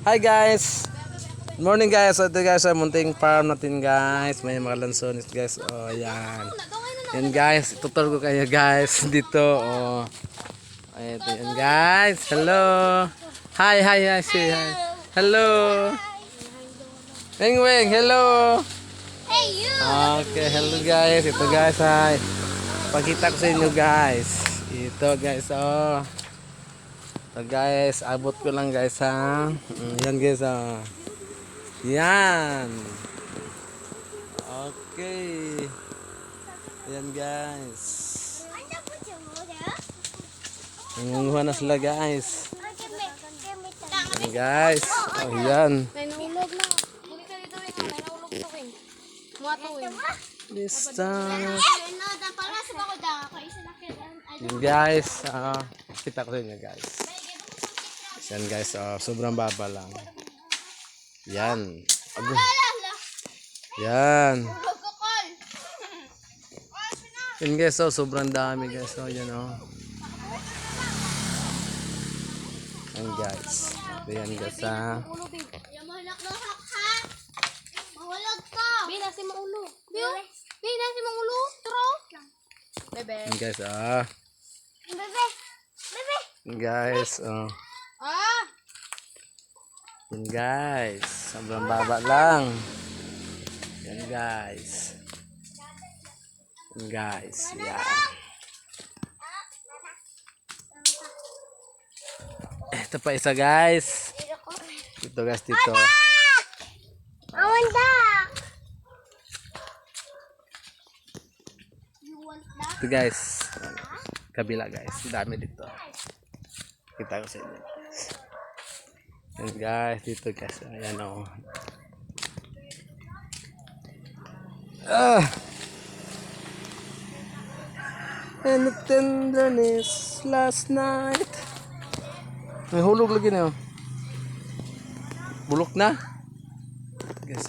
Hi guys. Good morning guys. Ito guys ay munting farm natin guys. May mga lansones guys. Oh, yan. Yan guys, tutur ko kayo guys dito. Oh. Ito yan guys. Hello. Hi, hi, hi. Say hi. Hello. Weng weng, hello. Hey you! Okay, hello guys. Ito guys ay pakita ko sa inyo guys. Ito guys, oh. So guys, abot ko lang guys ha. Yan guys ha. Yan. Okay. Yan guys. Nangunguha na sila guys. Yan guys. Oh yan. May nahulog na. Hindi ka dito rin. May nahulog to rin. Mga to rin. Lista. Yan Yan guys. Kita ko sa inyo guys. Yan guys. Sobrang baba lang. Yan. Abo. Yan. Yan guys. Sobrang dami guys. Yan Yan guys. Yan guys Mahulog ka. Bina si maulo. Bina si maulo. Tro. Bebe. Yan guys Bebe. Bebe. Yan guys. Ah. Yan guys. Sobrang baba lang. Yan guys. Yan guys. Yan. Ito pa isa guys. Dito guys dito. Awan da. You want that? Ito guys. Kabila guys. Dami dito. Kita ko sa inyo. Yan guys. Dito guys. Ayan o. And the tenderness last night. May hulog lagi na. Bulok na. Guys,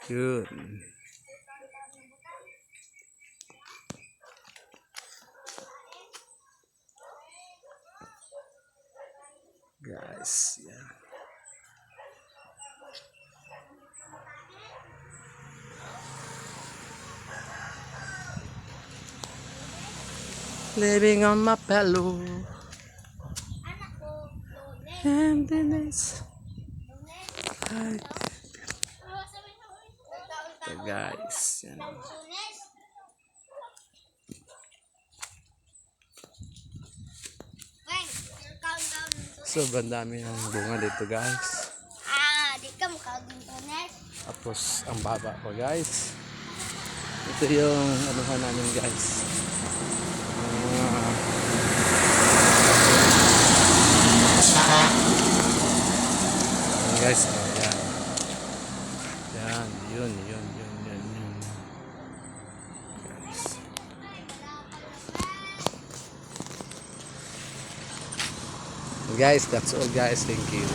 Good. Guys, yeah. Living on my pillow. Emptiness. So guys, yan. Sobrang dami ng bunga dito guys. Di ka makaguntunes. Tapos ang baba pa guys. Ito yung anuhan namin guys. Guys, yan. Yan, yun. Guys, that's all guys. Thank you.